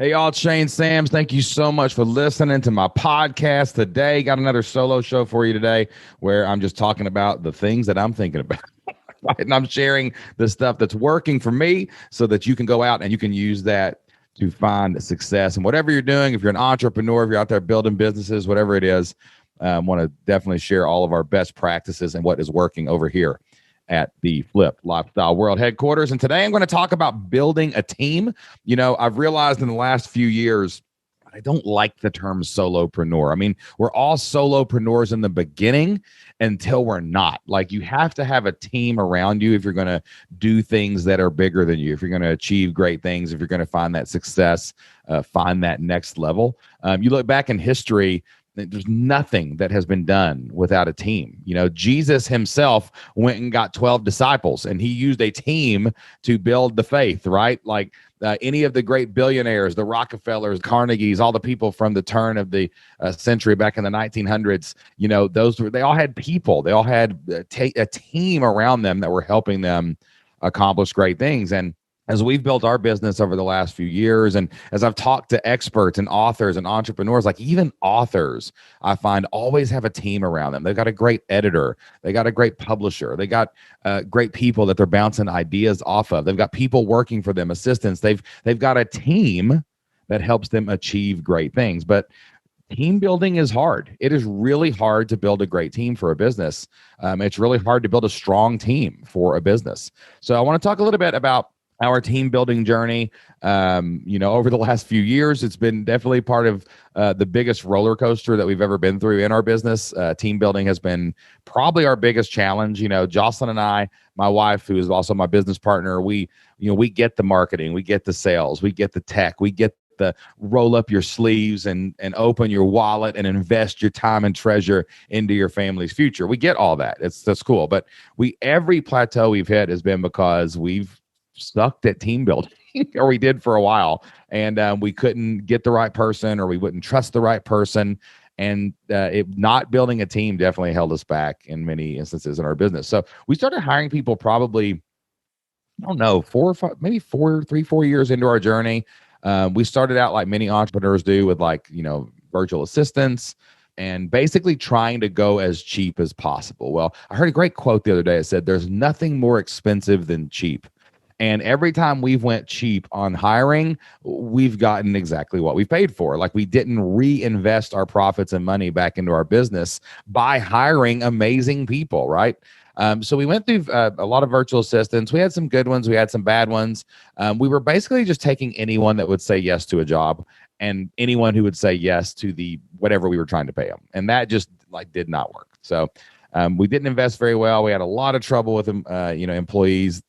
Hey, y'all, it's Shane Sams. Thank you so much for listening to my podcast today. Got another solo show for you today where I'm just talking about the things that I'm thinking about. Right? And I'm sharing the stuff that's working for me so that you can go out and you can use that to find success in whatever you're doing. If you're an entrepreneur, if you're out there building businesses, whatever it is, want to definitely share all of our best practices and what is working over here at the Flip Lifestyle World headquarters. And today I'm going to talk about building a team. You know, I've realized in the last few years, I don't like the term solopreneur. I mean, we're all solopreneurs in the beginning until we're not. Like, you have to have a team around you if you're going to do things that are bigger than you, if you're going to achieve great things, if you're going to find that success, find that next level. You look back in history, there's nothing that has been done without a team. You know, Jesus himself went and got 12 disciples, and he used a team to build the faith, right? Like any of the great billionaires, the Rockefellers, Carnegies, all the people from the turn of the century back in the 1900s, you know, they all had people. They all had a team around them that were helping them accomplish great things. And as we've built our business over the last few years, and as I've talked to experts and authors and entrepreneurs, like even authors, I find always have a team around them. They've got a great editor. They got a great publisher. They got great people that they're bouncing ideas off of. They've got people working for them, assistants. They've got a team that helps them achieve great things. But team building is hard. It is really hard to build a great team for a business. It's really hard to build a strong team for a business. So I want to talk a little bit about our team building journey. Over the last few years, it's been definitely part of the biggest roller coaster that we've ever been through in our business. Team building has been probably our biggest challenge. You know, Jocelyn and I, my wife, who is also my business partner, we get the marketing, we get the sales, we get the tech, we get the roll up your sleeves and open your wallet and invest your time and treasure into your family's future. We get all that. That's cool. But every plateau we've hit has been because we've sucked at team building or we did for a while, and we couldn't get the right person, or we wouldn't trust the right person, and not building a team definitely held us back in many instances in our business. So we started hiring people probably, I don't know, 4 or 5, maybe 4 years into our journey. We started out like many entrepreneurs do, with virtual assistants and basically trying to go as cheap as possible. Well, I heard a great quote the other day. It said, "There's nothing more expensive than cheap." And every time we've went cheap on hiring, we've gotten exactly what we've paid for. Like, we didn't reinvest our profits and money back into our business by hiring amazing people, right? So we went through a lot of virtual assistants. We had some good ones. We had some bad ones. We were basically just taking anyone that would say yes to a job and anyone who would say yes to the whatever we were trying to pay them. And that just did not work. So we didn't invest very well. We had a lot of trouble with them, employees.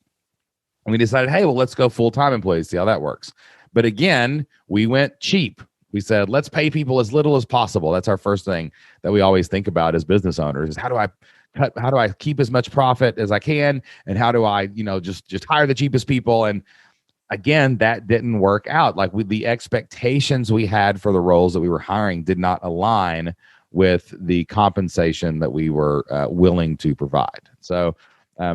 And we decided, hey, well, let's go full-time employees, see how that works. But again, we went cheap. We said, let's pay people as little as possible. That's our first thing that we always think about as business owners, is how do I keep as much profit as I can? And how do I, just hire the cheapest people? And again, that didn't work out. Like, the expectations we had for the roles that we were hiring did not align with the compensation that we were willing to provide. So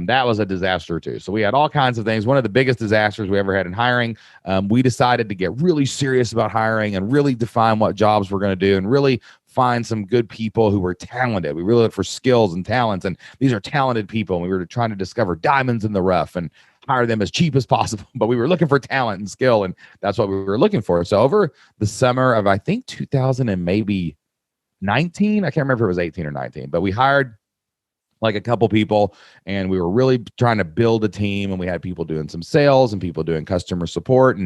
that was a disaster too. So we had all kinds of things. One of the biggest disasters we ever had in hiring. We decided to get really serious about hiring and really define what jobs we're going to do and really find some good people who were talented. We really looked for skills and talents, and these are talented people. And we were trying to discover diamonds in the rough and hire them as cheap as possible. But we were looking for talent and skill, and that's what we were looking for. So over the summer of, I think, 2000 and maybe 19, I can't remember if it was 18 or 19, but we hired like a couple people, and we were really trying to build a team, and we had people doing some sales and people doing customer support,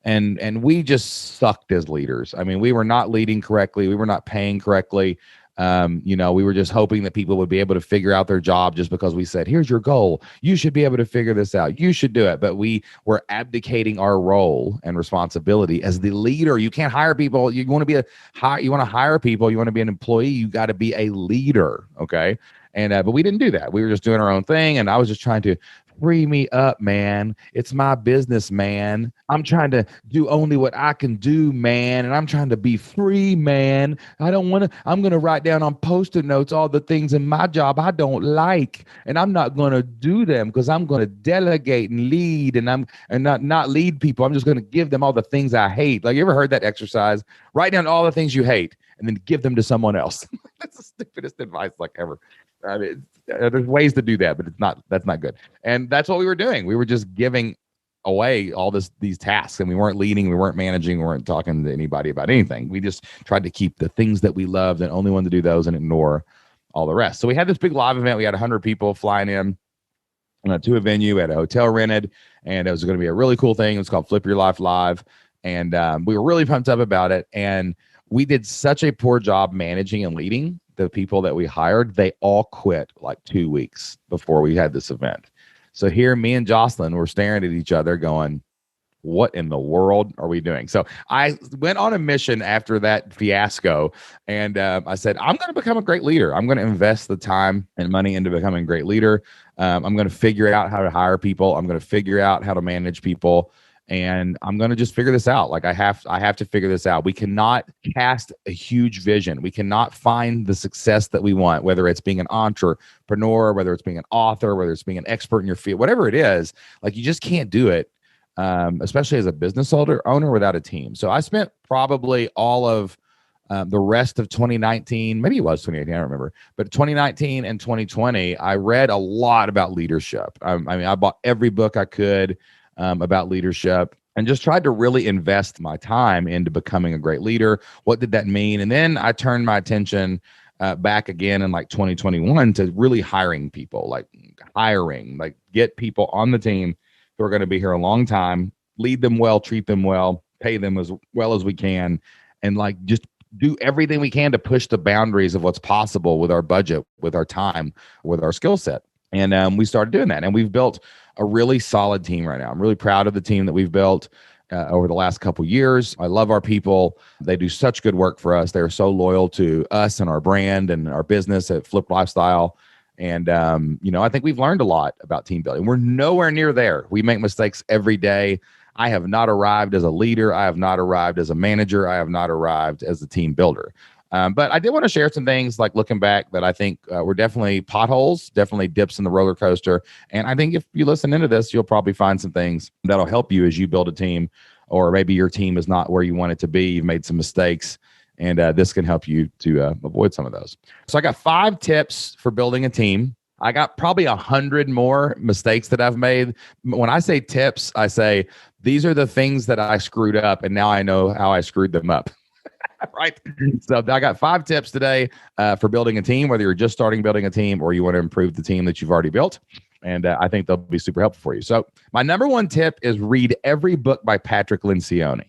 and we just sucked as leaders. I mean, we were not leading correctly. We were not paying correctly. We were just hoping that people would be able to figure out their job just because we said, here's your goal. You should be able to figure this out. You should do it. But we were abdicating our role and responsibility as the leader. You can't hire people. You want to hire people. You want to be an employee. You got to be a leader. Okay. And but we didn't do that. We were just doing our own thing, and I was just trying to free me up, man. It's my business, man. I'm trying to do only what I can do, man. And I'm trying to be free, man. I don't want to, I'm going to write down on post-it notes all the things in my job I don't like. And I'm not going to do them because I'm going to delegate and lead and not lead people. I'm just going to give them all the things I hate. Like, you ever heard that exercise? Write down all the things you hate and then give them to someone else. That's the stupidest advice like ever. I mean, there's ways to do that, but that's not good. And that's what we were doing. We were just giving away all these tasks, and we weren't leading, we weren't managing, we weren't talking to anybody about anything. We just tried to keep the things that we loved and only wanted to do those and ignore all the rest. So we had this big live event. We had 100 people flying in to a venue at a hotel rented, and it was going to be a really cool thing. It was called Flip Your Life Live. And we were really pumped up about it. And we did such a poor job managing and leading the people that we hired. They all quit like 2 weeks before we had this event. So here, me and Jocelyn were staring at each other going, what in the world are we doing? So I went on a mission after that fiasco. And I said, I'm going to become a great leader. I'm going to invest the time and money into becoming a great leader. I'm going to figure out how to hire people. I'm going to figure out how to manage people. And I'm going to just figure this out. Like, I have to figure this out. We cannot cast a huge vision. We cannot find the success that we want, whether it's being an entrepreneur, whether it's being an author, whether it's being an expert in your field, whatever it is. Like, you just can't do it, especially as a business owner without a team. So I spent probably all of the rest of 2019, maybe it was 2018, I don't remember, but 2019 and 2020, I read a lot about leadership. I mean, I bought every book I could about leadership and just tried to really invest my time into becoming a great leader. What did that mean? And then I turned my attention back again in like 2021 to really hiring people, like get people on the team who are going to be here a long time, lead them well, treat them well, pay them as well as we can, and like just do everything we can to push the boundaries of what's possible with our budget, with our time, with our skill set. And we started doing that, and we've built a really solid team right now. I'm really proud of the team that we've built over the last couple of years. I love our people. They do such good work for us. They're so loyal to us and our brand and our business at Flip Lifestyle. And, I think we've learned a lot about team building. We're nowhere near there. We make mistakes every day. I have not arrived as a leader. I have not arrived as a manager. I have not arrived as a team builder. But I did want to share some things, like looking back, that I think were definitely potholes, definitely dips in the roller coaster. And I think if you listen into this, you'll probably find some things that'll help you as you build a team, or maybe your team is not where you want it to be. You've made some mistakes, and this can help you to avoid some of those. So I got 5 tips for building a team. I got probably 100 more mistakes that I've made. When I say tips, I say these are the things that I screwed up, and now I know how I screwed them up. Right. So I got 5 tips today for building a team, whether you're just starting building a team or you want to improve the team that you've already built. And I think they'll be super helpful for you. So my number 1 tip is read every book by Patrick Lencioni.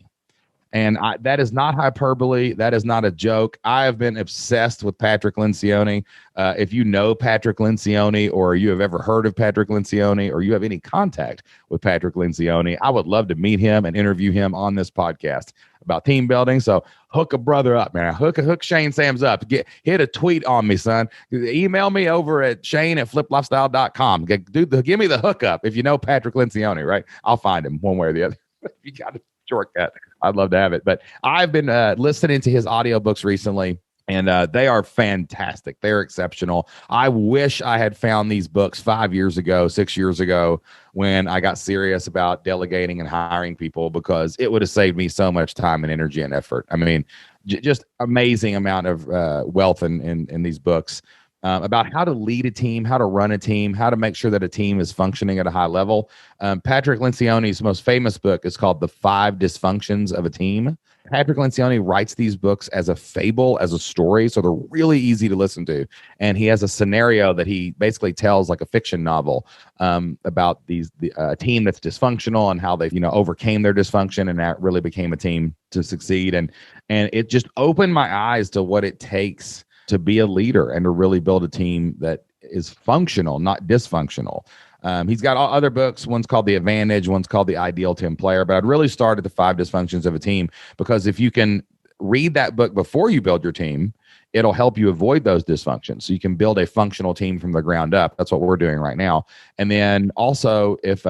And that is not hyperbole. That is not a joke. I have been obsessed with Patrick Lencioni. If you know Patrick Lencioni, or you have ever heard of Patrick Lencioni, or you have any contact with Patrick Lencioni, I would love to meet him and interview him on this podcast about team building. So hook a brother up, man. Hook Shane Sams up. Hit a tweet on me, son. Email me over at shane@fliplifestyle.com. Give me the hookup if you know Patrick Lencioni, right? I'll find him one way or the other. You got a shortcut. I'd love to have it. But I've been listening to his audiobooks recently, and they are fantastic. They're exceptional. I wish I had found these books 5 years ago, 6 years ago, when I got serious about delegating and hiring people, because it would have saved me so much time and energy and effort. I mean, just amazing amount of wealth in these books about how to lead a team, how to run a team, how to make sure that a team is functioning at a high level. Patrick Lencioni's most famous book is called The 5 Dysfunctions of a Team. Patrick Lencioni writes these books as a fable, as a story, so they're really easy to listen to. And he has a scenario that he basically tells, like a fiction novel, about a team that's dysfunctional and how they, overcame their dysfunction, and that really became a team to succeed. And it just opened my eyes to what it takes to be a leader and to really build a team that is functional, not dysfunctional. He's got all other books. One's called The Advantage. One's called The Ideal Team Player. But I'd really start at The 5 Dysfunctions of a Team, because if you can read that book before you build your team, it'll help you avoid those dysfunctions. So you can build a functional team from the ground up. That's what we're doing right now. And then also, if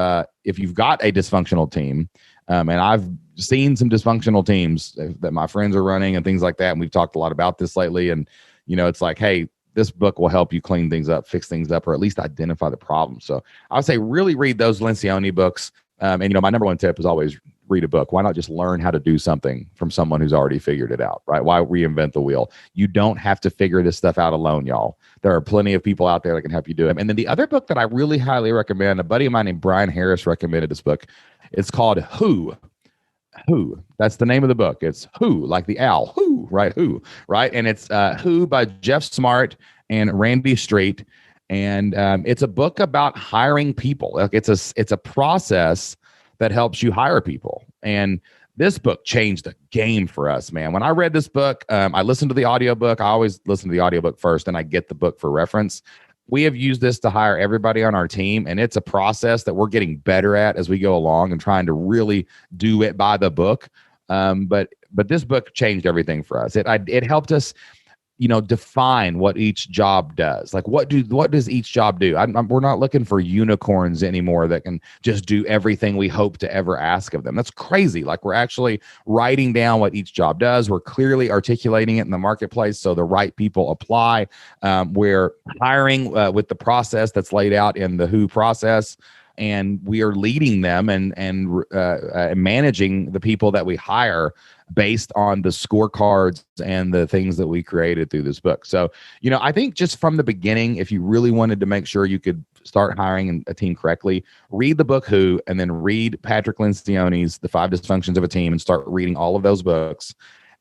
you've got a dysfunctional team, and I've seen some dysfunctional teams that my friends are running and things like that, and we've talked a lot about this lately. And it's like, hey, this book will help you clean things up, fix things up, or at least identify the problem. So I would say really read those Lencioni books. And my number one tip is always read a book. Why not just learn how to do something from someone who's already figured it out, right? Why reinvent the wheel? You don't have to figure this stuff out alone, y'all. There are plenty of people out there that can help you do it. And then the other book that I really highly recommend, a buddy of mine named Brian Harris recommended this book. It's called Who. Who. That's the name of the book. It's Who, like the owl. Who, right? Who, right? And it's Who by Jeff Smart and Randy Street. And it's a book about hiring people. Like it's a process that helps you hire people. And this book changed the game for us, man. When I read this book, I listened to the audiobook. I always listen to the audiobook first, and I get the book for reference. We have used this to hire everybody on our team, and it's a process that we're getting better at as we go along and trying to really do it by the book. But this book changed everything for us. It helped us define what each job does. Like what does each job do? We're not looking for unicorns anymore that can just do everything we hope to ever ask of them. That's crazy. Like we're actually writing down what each job does. We're clearly articulating it in the marketplace so the right people apply. We're hiring with the process that's laid out in the Who process. And we are leading them and managing the people that we hire based on the scorecards and the things that we created through this book. So, I think just from the beginning, if you really wanted to make sure you could start hiring a team correctly, read the book Who, and then read Patrick Lencioni's The 5 Dysfunctions of a Team, and start reading all of those books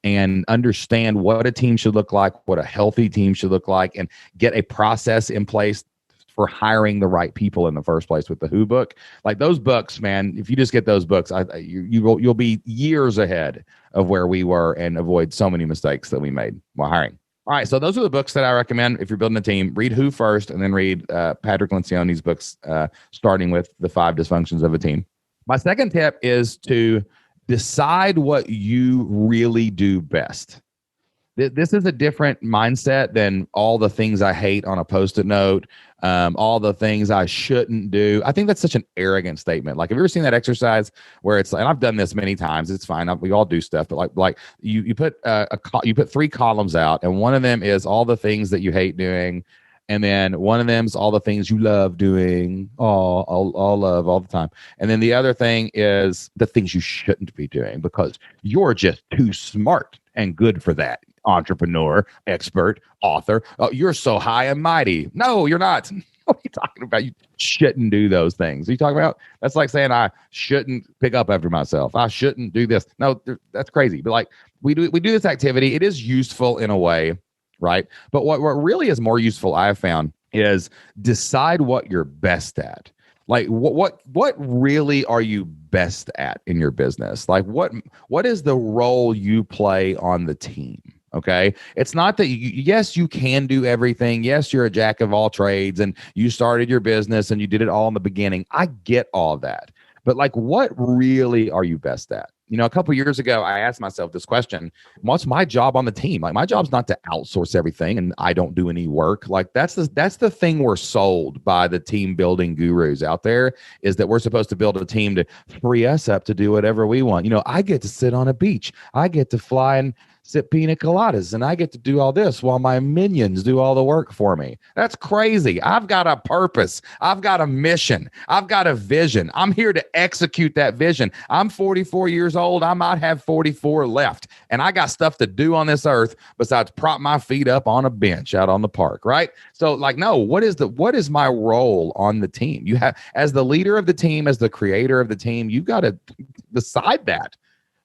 and understand what a team should look like, what a healthy team should look like, and get a process in place for hiring the right people in the first place with the Who book. Like those books, man, if you just get those books, you'll be years ahead of where we were and avoid so many mistakes that we made while hiring. All right, so those are the books that I recommend if you're building a team. Read Who first, and then read Patrick Lencioni's books, starting with The 5 Dysfunctions of a Team. My second tip is to decide what you really do best. This is a different mindset than all the things I hate on a Post-it note, all the things I shouldn't do. I think that's such an arrogant statement. Like, have you ever seen that exercise where it's like, and I've done this many times. It's fine. We all do stuff, but like you put you put 3 columns out, and one of them is all the things that you hate doing, and then one of them is all the things you love doing, all love all the time, and then the other thing is the things you shouldn't be doing because you're just too smart and good for that. Entrepreneur, expert, author. Oh, you're so high and mighty. No, you're not. What are you talking about? You shouldn't do those things. What are you talking about? That's like saying I shouldn't pick up after myself. I shouldn't do this. No, that's crazy. But like we do this activity. It is useful in a way, right? But what really is more useful, I have found, is decide what you're best at. Like what really are you best at in your business? Like what is the role you play on the team? Okay. It's not that yes, you can do everything. Yes, you're a jack of all trades and you started your business and you did it all in the beginning. I get all of that. But like, what really are you best at? A couple of years ago, I asked myself this question: what's my job on the team? Like, my job's not to outsource everything and I don't do any work. Like, that's the thing we're sold by the team building gurus out there, is that we're supposed to build a team to free us up to do whatever we want. I get to sit on a beach. I get to fly and sip pina coladas, and I get to do all this while my minions do all the work for me. That's crazy. I've got a purpose. I've got a mission. I've got a vision. I'm here to execute that vision. I'm 44 years old. I might have 44 left, and I got stuff to do on this earth besides prop my feet up on a bench out on the park, right? So like, no, what is my role on the team? You have, as the leader of the team, as the creator of the team, you got to decide that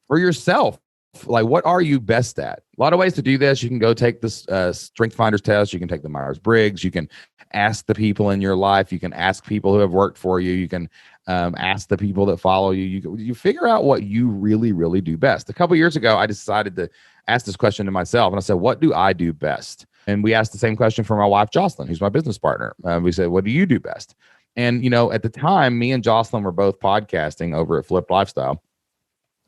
for yourself. Like, what are you best at? A lot of ways to do this. You can go take this Strength Finders test. You can take the Myers-Briggs. You can ask the people in your life. You can ask people who have worked for you. You can ask the people that follow you. You figure out what you really, really do best. A couple of years ago, I decided to ask this question to myself, and I said, what do I do best? And we asked the same question for my wife, Jocelyn, who's my business partner. We said, what do you do best? And, at the time, me and Jocelyn were both podcasting over at Flip Lifestyle.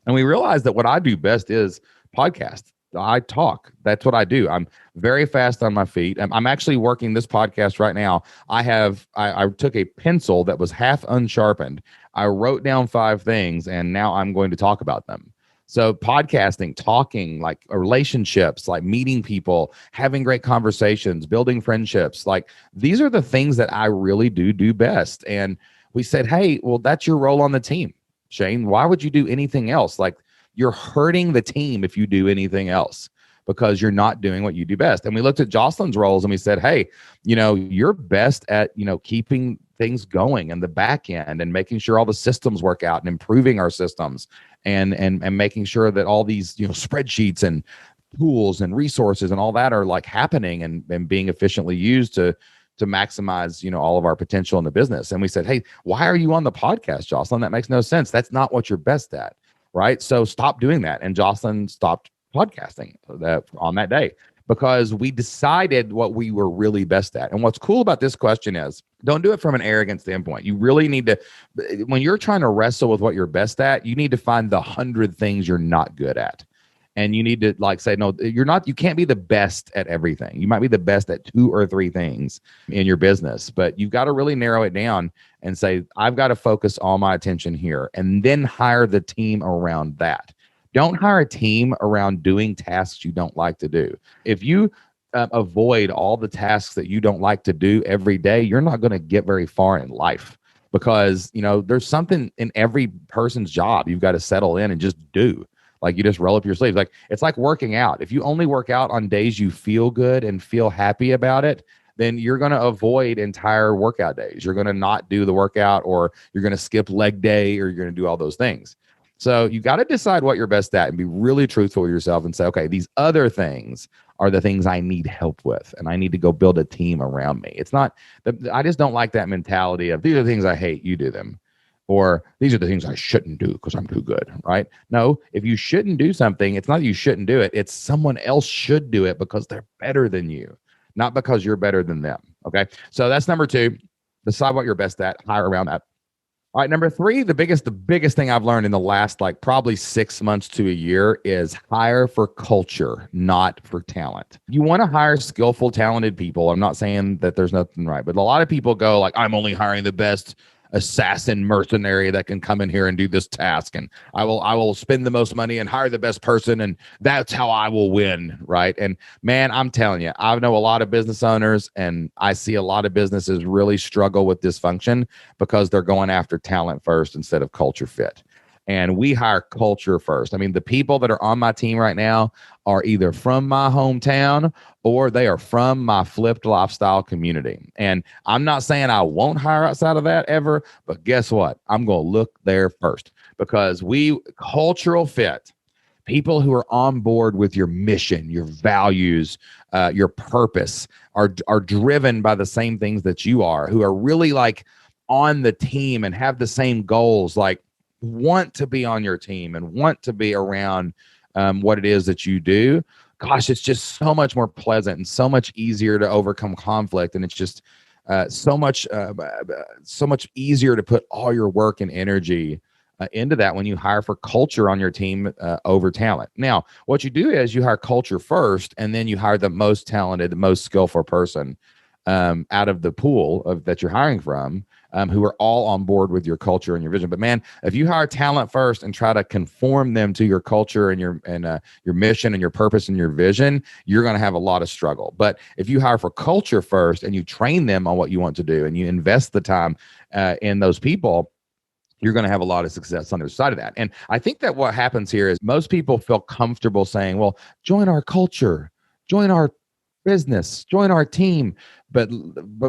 And we realized that what I do best is podcast. I talk. That's what I do. I'm very fast on my feet. I'm actually working this podcast right now. I took a pencil that was half unsharpened. I wrote down 5 things, and now I'm going to talk about them. So podcasting, talking, like relationships, like meeting people, having great conversations, building friendships, like these are the things that I really do best. And we said, hey, well, that's your role on the team, Shane. Why would you do anything else? Like, you're hurting the team if you do anything else because you're not doing what you do best. And we looked at Jocelyn's roles and we said, hey, you're best at, keeping things going in the back end and making sure all the systems work out and improving our systems and making sure that all these, spreadsheets and tools and resources and all that are like happening and being efficiently used to maximize, all of our potential in the business. And we said, hey, why are you on the podcast, Jocelyn? That makes no sense. That's not what you're best at. Right. So stop doing that. And Jocelyn stopped podcasting on that day because we decided what we were really best at. And what's cool about this question is don't do it from an arrogant standpoint. You really need to, when you're trying to wrestle with what you're best at, you need to find the 100 things you're not good at. And you need to say, no, you can't be the best at everything. You might be the best at 2 or 3 things in your business, but you've got to really narrow it down and say, I've got to focus all my attention here and then hire the team around that. Don't hire a team around doing tasks you don't like to do. If you avoid all the tasks that you don't like to do every day, you're not going to get very far in life because, there's something in every person's job you've got to settle in and just do. Like you just roll up your sleeves. Like it's like working out. If you only work out on days you feel good and feel happy about it, then you're going to avoid entire workout days. You're going to not do the workout, or you're going to skip leg day, or you're going to do all those things. So you got to decide what you're best at and be really truthful with yourself and say, okay, these other things are the things I need help with, and I need to go build a team around me. It's not, I just don't like that mentality of these are the things I hate, you do them. Or these are the things I shouldn't do because I'm too good, right? No, if you shouldn't do something, it's not that you shouldn't do it. It's someone else should do it because they're better than you, not because you're better than them, okay? So that's number 2. Decide what you're best at, hire around that. All right, number 3, the biggest thing I've learned in the last probably 6 months to a year is hire for culture, not for talent. You want to hire skillful, talented people. I'm not saying that there's nothing right, but a lot of people go I'm only hiring the best assassin mercenary that can come in here and do this task, and I will spend the most money and hire the best person, and that's how I will win, right? And man, I'm telling you, I know a lot of business owners, and I see a lot of businesses really struggle with dysfunction because they're going after talent first instead of culture fit. And we hire culture first. I mean, the people that are on my team right now are either from my hometown or they are from my flipped lifestyle community. And I'm not saying I won't hire outside of that ever, but guess what? I'm going to look there first because cultural fit, people who are on board with your mission, your values, your purpose, are driven by the same things that you are, who are really on the team and have the same goals, want to be on your team and want to be around what it is that you do. Gosh, it's just so much more pleasant and so much easier to overcome conflict. And it's just so much easier to put all your work and energy into that when you hire for culture on your team over talent. Now, what you do is you hire culture first, and then you hire the most talented, the most skillful person out of the pool that you're hiring from, who are all on board with your culture and your vision. But man, if you hire talent first and try to conform them to your culture and your mission and your purpose and your vision, you're going to have a lot of struggle. But if you hire for culture first and you train them on what you want to do and you invest the time in those people, you're going to have a lot of success on the other side of that. And I think that what happens here is most people feel comfortable saying, well, join our culture, join our business, join our team, but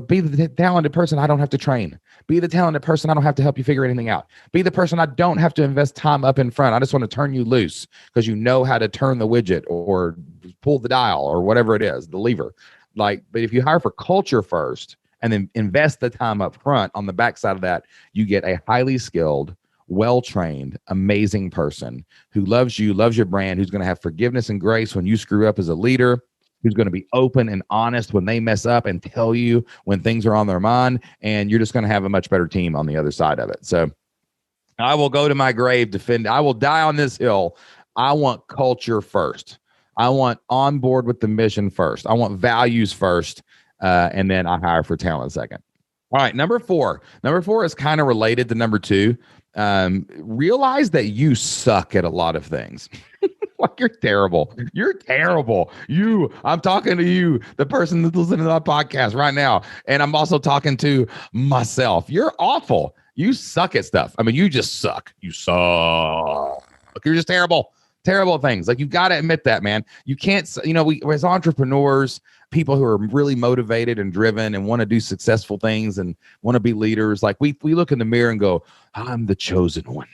be the talented person I don't have to train. Be the talented person I don't have to help you figure anything out. Be the person I don't have to invest time up in front. I just want to turn you loose because you know how to turn the widget or pull the dial or whatever it is, the lever. But if you hire for culture first and then invest the time up front, on the backside of that, you get a highly skilled, well-trained, amazing person who loves you, loves your brand, who's going to have forgiveness and grace when you screw up as a leader, who's going to be open and honest when they mess up and tell you when things are on their mind, and you're just going to have a much better team on the other side of it. So I will go to my grave I will die on this hill. I want culture first. I want on board with the mission first. I want values first, and then I hire for talent second. All right, number four. Number four is kind of related to number two. Realize that you suck at a lot of things. Like you're terrible. You're terrible. I'm talking to you, the person that's listening to my podcast right now. And I'm also talking to myself. You're awful. You suck at stuff. I mean, you just suck. You suck. You're just terrible. Terrible things. Like, you've got to admit that, man. You can't, we as entrepreneurs, people who are really motivated and driven and want to do successful things and want to be leaders, like we look in the mirror and go, I'm the chosen one.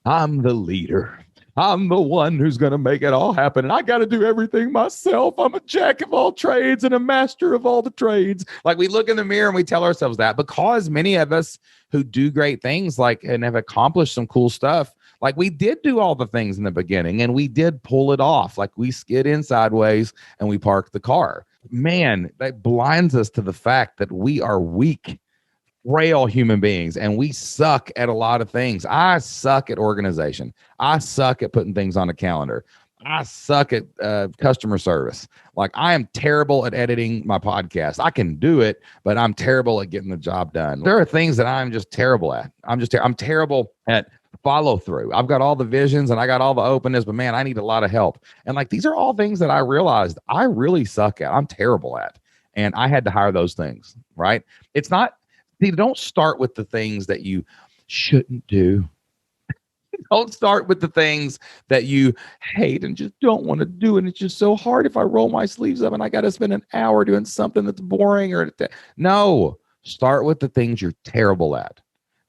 I'm the leader. I'm the one who's going to make it all happen. And I got to do everything myself. I'm a jack of all trades and a master of all the trades. Like, we look in the mirror and we tell ourselves that, because many of us who do great things, like, and have accomplished some cool stuff, like, we did do all the things in the beginning and we did pull it off. Like, we skid in sideways and we park the car. Man, that blinds us to the fact that we are weak, frail human beings, and we suck at a lot of things. I suck at organization. I suck at putting things on a calendar. I suck at customer service. Like, I am terrible at editing my podcast. I can do it, but I'm terrible at getting the job done. There are things that I'm just terrible at. I'm terrible at follow through. I've got all the visions and I got all the openness, but man, I need a lot of help. And like, these are all things that I realized I really suck at. I'm terrible at, and I had to hire those things, right? It's not, don't start with the things that you shouldn't do. Don't start with the things that you hate and just don't want to do. And it's just so hard if I roll my sleeves up and I got to spend an hour doing something that's boring no, start with the things you're terrible at.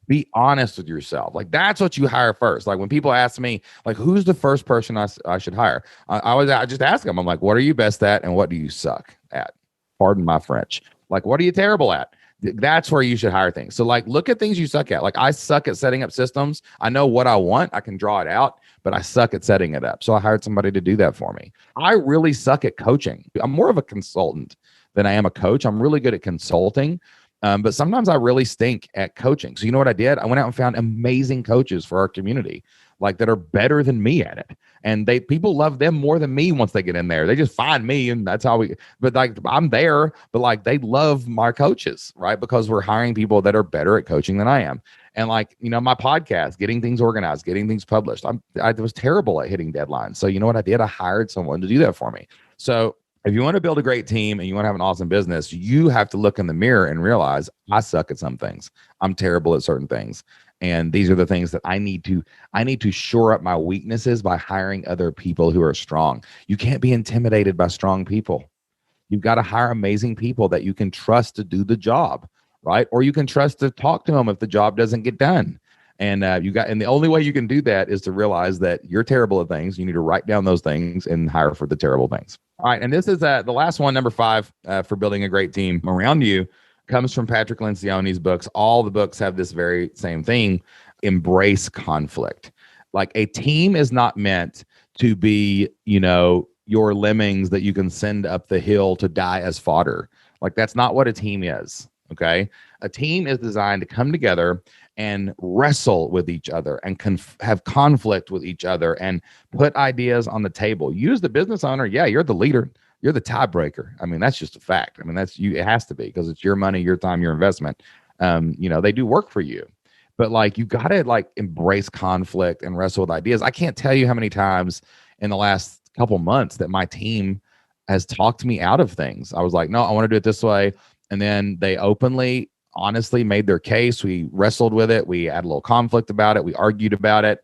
Be honest with yourself. Like, that's what you hire first. Like, when people ask me, like, who's the first person I should hire? I just ask them, I'm like, what are you best at? And what do you suck at? Pardon my French. Like, what are you terrible at? That's where you should hire things. So, like, look at things you suck at. Like, I suck at setting up systems. I know what I want. I can draw it out, but I suck at setting it up. So I hired somebody to do that for me. I really suck at coaching. I'm more of a consultant than I am a coach. I'm really good at consulting. But sometimes I really stink at coaching. So you know what I did? I went out and found amazing coaches for our community, like, that are better than me at it. And people love them more than me once they get in there. They just find me, and that's how but like, I'm there, but like, they love my coaches, right? Because we're hiring people that are better at coaching than I am. And like, my podcast, getting things organized, getting things published. I was terrible at hitting deadlines. So you know what I did? I hired someone to do that for me. So if you want to build a great team and you want to have an awesome business, you have to look in the mirror and realize, I suck at some things. I'm terrible at certain things. And these are the things that I need to shore up my weaknesses by hiring other people who are strong. You can't be intimidated by strong people. You've got to hire amazing people that you can trust to do the job, right? Or you can trust to talk to them if the job doesn't get done. And and the only way you can do that is to realize that you're terrible at things. You need to write down those things and hire for the terrible things. All right. And this is the last one, number 5, for building a great team around you, comes from Patrick Lencioni's books. All the books have this very same thing: embrace conflict. Like, a team is not meant to be, your lemmings that you can send up the hill to die as fodder. Like, that's not what a team is. Okay. A team is designed to come together and wrestle with each other and have conflict with each other and put ideas on the table. You, as the business owner, yeah, you're the leader. You're the tiebreaker. I mean, that's just a fact. I mean, that's you. It has to be, because it's your money, your time, your investment. They do work for you, but like, you got to like embrace conflict and wrestle with ideas. I can't tell you how many times in the last couple months that my team has talked me out of things. I was like, no, I want to do it this way. And then they openly, honestly made their case. We wrestled with it. We had a little conflict about it. We argued about it.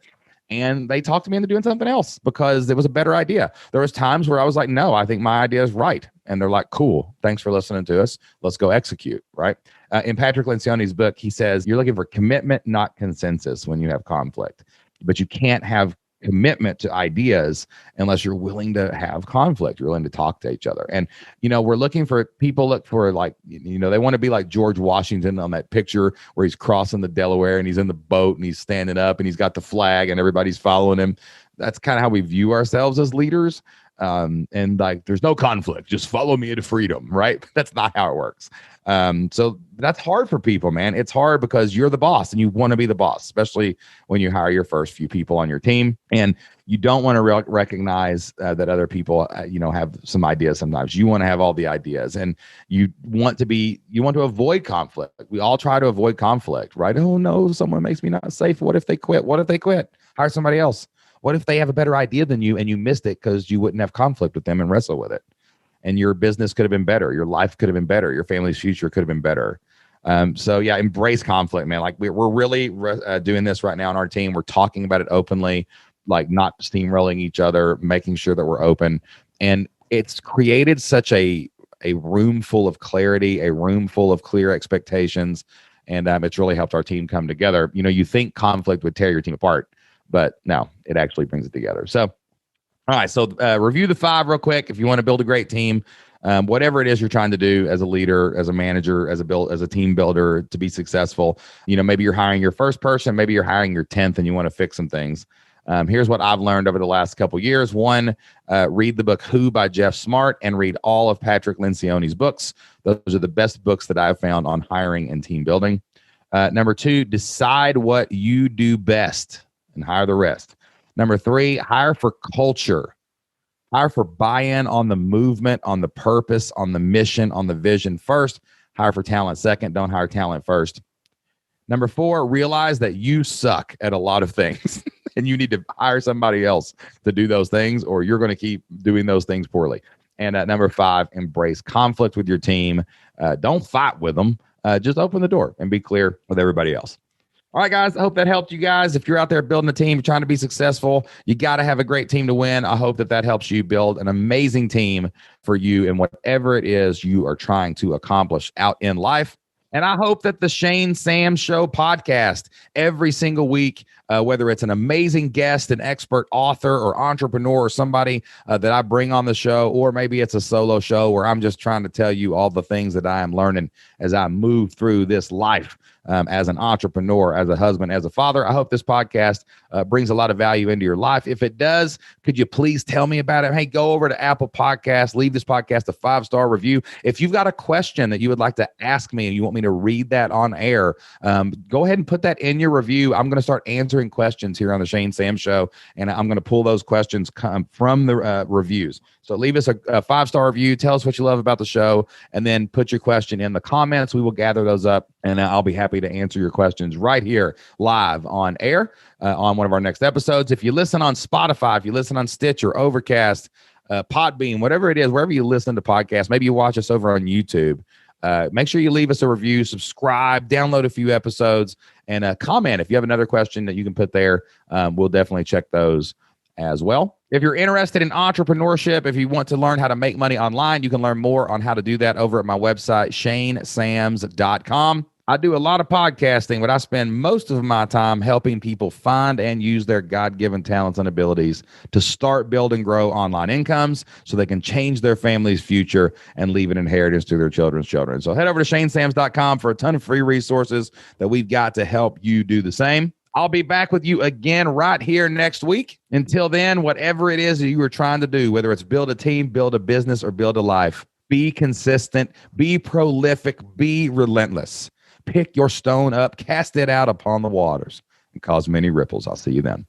And they talked me into doing something else because it was a better idea. There was times where I was like, no, I think my idea is right. And they're like, cool, thanks for listening to us. Let's go execute, right? In Patrick Lencioni's book, he says, you're looking for commitment, not consensus, when you have conflict. But you can't have commitment to ideas unless you're willing to have conflict. You're willing to talk to each other. And, we're looking for people, look for like, they want to be like George Washington on that picture where he's crossing the Delaware and he's in the boat and he's standing up and he's got the flag and everybody's following him. That's kind of how we view ourselves as leaders. And like, there's no conflict. Just follow me into freedom, right? That's not how it works. So that's hard for people, man. It's hard because you're the boss and you want to be the boss, especially when you hire your first few people on your team. And you don't want to recognize that other people, have some ideas sometimes. You want to have all the ideas, and you want to avoid conflict. We all try to avoid conflict, right? Oh no, someone makes me not safe. What if they quit? What if they quit? Hire somebody else. What if they have a better idea than you and you missed it because you wouldn't have conflict with them and wrestle with it? And your business could have been better. Your life could have been better. Your family's future could have been better. So yeah, embrace conflict, man. Like we're really doing this right now on our team. We're talking about it openly, like not steamrolling each other, making sure that we're open. And it's created such a room full of clarity, a room full of clear expectations. And it's really helped our team come together. You think conflict would tear your team apart, but no, it actually brings it together. So, all right. So review the 5 real quick. If you want to build a great team, whatever it is you're trying to do as a leader, as a manager, as a team builder to be successful, maybe you're hiring your first person, maybe you're hiring your 10th and you want to fix some things. Here's what I've learned over the last couple of years. 1, read the book Who by Jeff Smart and read all of Patrick Lencioni's books. Those are the best books that I've found on hiring and team building. Number 2, decide what you do best and hire the rest. Number 3, hire for culture. Hire for buy-in on the movement, on the purpose, on the mission, on the vision first. Hire for talent second. Don't hire talent first. Number 4, realize that you suck at a lot of things and you need to hire somebody else to do those things, or you're going to keep doing those things poorly. And number 5, embrace conflict with your team. Don't fight with them. Just open the door and be clear with everybody else. All right, guys, I hope that helped you guys. If you're out there building a team, trying to be successful, you got to have a great team to win. I hope that helps you build an amazing team for you and whatever it is you are trying to accomplish out in life. And I hope that the Shane Sam Show podcast every single week, whether it's an amazing guest, an expert author or entrepreneur or somebody that I bring on the show, or maybe it's a solo show where I'm just trying to tell you all the things that I am learning as I move through this life as an entrepreneur, as a husband, as a father. I hope this podcast brings a lot of value into your life. If it does, could you please tell me about it? Hey, go over to Apple Podcasts, leave this podcast a 5-star review. If you've got a question that you would like to ask me and you want me to read that on air, go ahead and put that in your review. I'm going to start answering questions here on the Shane Sam Show, and I'm going to pull those questions from the reviews. So leave us a 5-star review. Tell us what you love about the show, and then put your question in the comments. We will gather those up, and I'll be happy to answer your questions right here live on air on one of our next episodes. If you listen on Spotify, if you listen on Stitcher, Overcast, Podbean, whatever it is, wherever you listen to podcasts, maybe you watch us over on YouTube, make sure you leave us a review, subscribe, download a few episodes, and comment. If you have another question that you can put there, we'll definitely check those as well. If you're interested in entrepreneurship, if you want to learn how to make money online, you can learn more on how to do that over at my website, shanesams.com. I do a lot of podcasting, but I spend most of my time helping people find and use their God-given talents and abilities to start, build, and grow online incomes so they can change their family's future and leave an inheritance to their children's children. So head over to shanesams.com for a ton of free resources that we've got to help you do the same. I'll be back with you again right here next week. Until then, whatever it is that you are trying to do, whether it's build a team, build a business, or build a life, be consistent, be prolific, be relentless. Pick your stone up, cast it out upon the waters, and cause many ripples. I'll see you then.